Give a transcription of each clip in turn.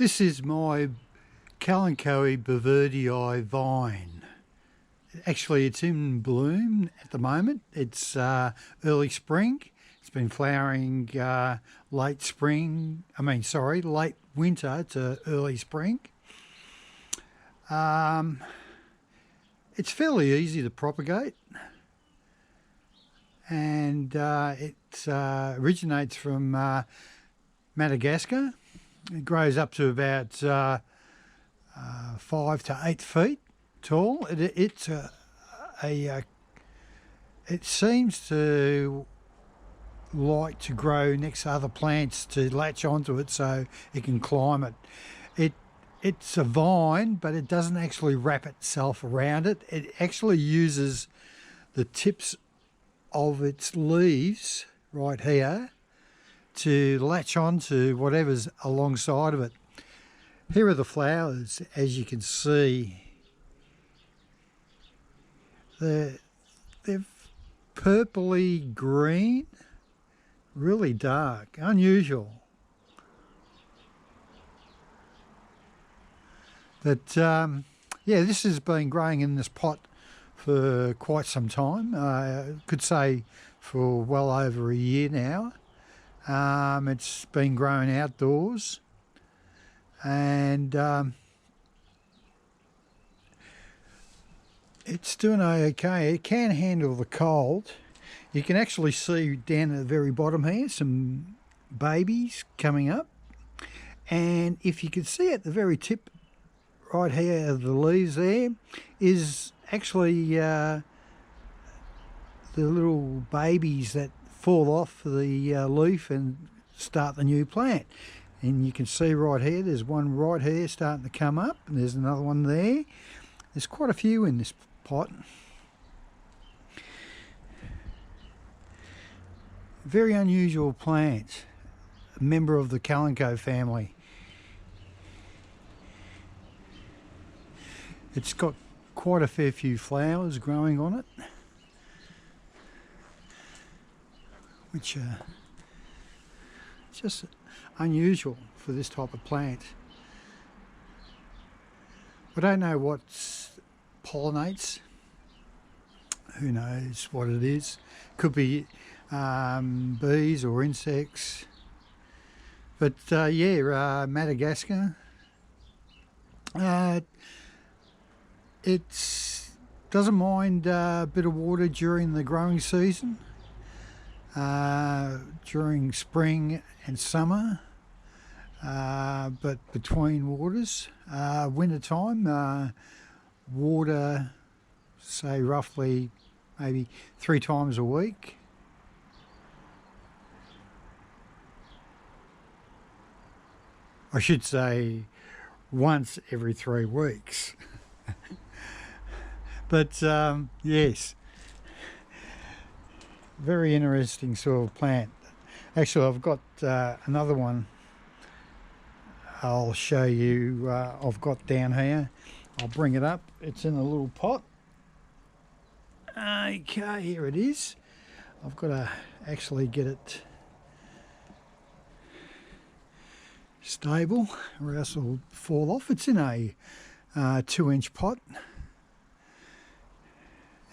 This is my Kalanchoe Beauverdii Vine. Actually, it's in bloom at the moment. It's early spring. It's been flowering late winter to early spring. It's fairly easy to propagate, and it originates from Madagascar. It grows up to about 5 to 8 feet tall. It seems to like to grow next to other plants to latch onto it so it can climb it. It's a vine, but it doesn't actually wrap itself around it. It actually uses the tips of its leaves right here to latch onto whatever's alongside of it. Here are the flowers, as you can see. They're purpley green, really dark, unusual. But yeah, this has been growing in this pot for quite some time. I could say for well over a year now. It's been growing outdoors, and it's doing okay. It can handle the cold. You can actually see down at the very bottom here some babies coming up, and if you can see at the very tip right here of the leaves there is actually the little babies that fall off the leaf and start the new plant. And you can see right here, there's one right here starting to come up, and there's another one there. There's quite a few in this pot. Very unusual plant, a member of the Kalanchoe family. It's got quite a fair few flowers growing on it, which are just unusual for this type of plant. I don't know what pollinates. Who knows what it is? Could be bees or insects. But yeah, Madagascar. It doesn't mind a bit of water during the growing season, during spring and summer, but between waters, winter time, water, say roughly maybe 3 times a week. I should say once every 3 weeks. But yes, very interesting sort of plant. Actually, I've got another one I'll show you. I've got down here. I'll bring it up. It's in a little pot. Okay, here it is. I've got to actually get it stable or else it'll fall off. It's in a 2-inch pot.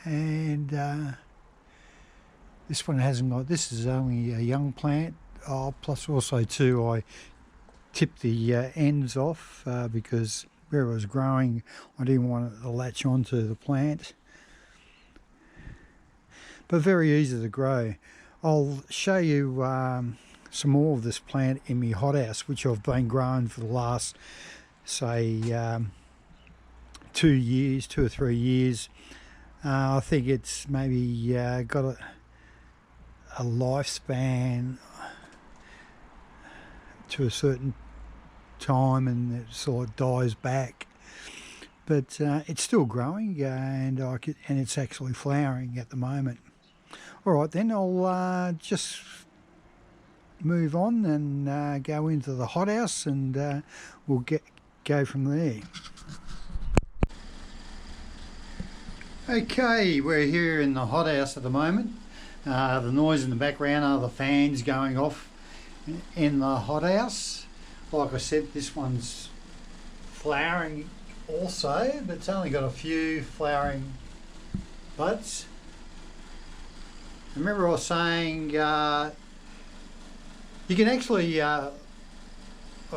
And this one hasn't got, this is only a young plant. Plus also too, I tipped the ends off because where it was growing, I didn't want it to latch onto the plant. But very easy to grow. I'll show you some more of this plant in my hothouse, which I've been growing for the last, say, 2 or 3 years. I think it's maybe got a lifespan to a certain time, and it sort of dies back. But it's still growing, and it's actually flowering at the moment. All right, then I'll just move on and go into the hothouse, and we'll go from there. Okay, we're here in the hothouse at the moment. The noise in the background are the fans going off in the hothouse. like I said, this one's flowering also, but it's only got a few flowering buds. Remember I was saying you can actually, I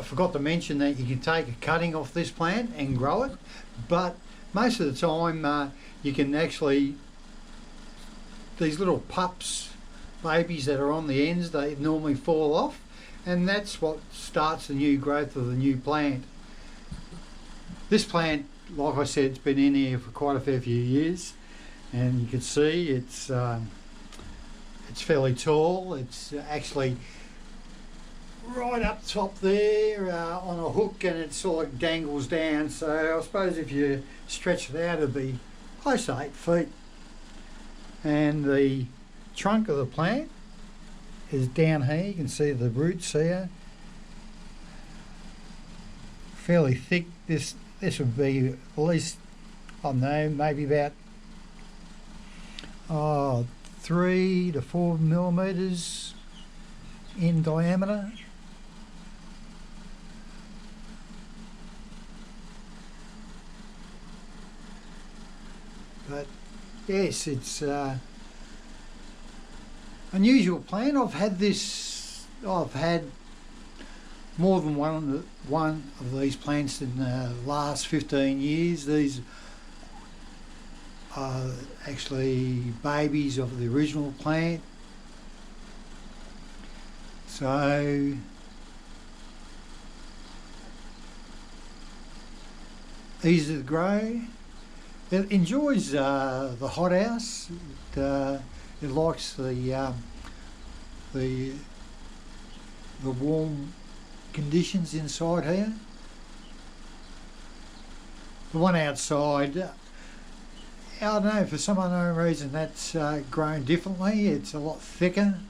forgot to mention that you can take a cutting off this plant and grow it, but most of the time you can actually, these little pups, babies that are on the ends, they normally fall off, and that's what starts the new growth of the new plant. This plant, like I said, it's been in here for quite a fair few years, and you can see it's fairly tall. It's actually right up top there on a hook, and it sort of dangles down, so I suppose if you stretch it out it'd be close to 8 feet. And the trunk of the plant is down here. You can see the roots here, fairly thick. This would be at least, I don't know, maybe about 3 to 4 millimeters in diameter. But yes, it's unusual plant. I've had more than one of these plants in the last 15 years. These are actually babies of the original plant. So easy to grow. It enjoys the hothouse. It likes the warm conditions inside here. The one outside, I don't know, for some unknown reason that's grown differently. It's a lot thicker.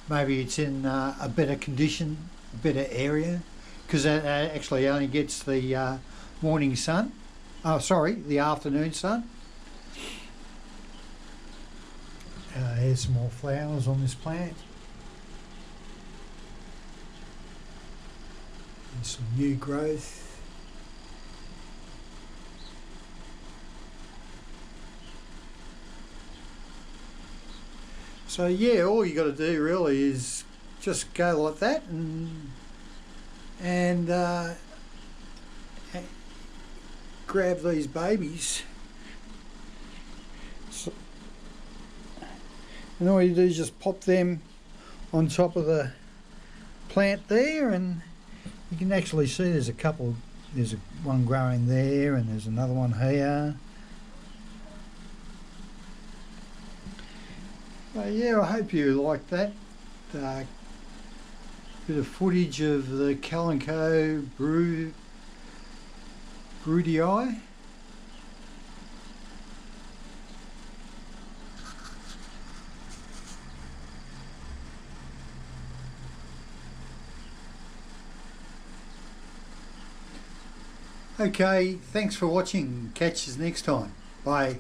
Maybe it's in a better condition, a better area, because that actually only gets the morning sun. Oh, sorry, the afternoon sun. Here's some more flowers on this plant. And some new growth. So yeah, all you got to do really is just go like that and grab these babies. So, and all you do is just pop them on top of the plant there, and you can actually see there's a couple. There's one growing there, and there's another one here. Yeah, I hope you like that. Bit of footage of the Kalanchoe Beauverdii. Okay, thanks for watching. Catch us next time. Bye.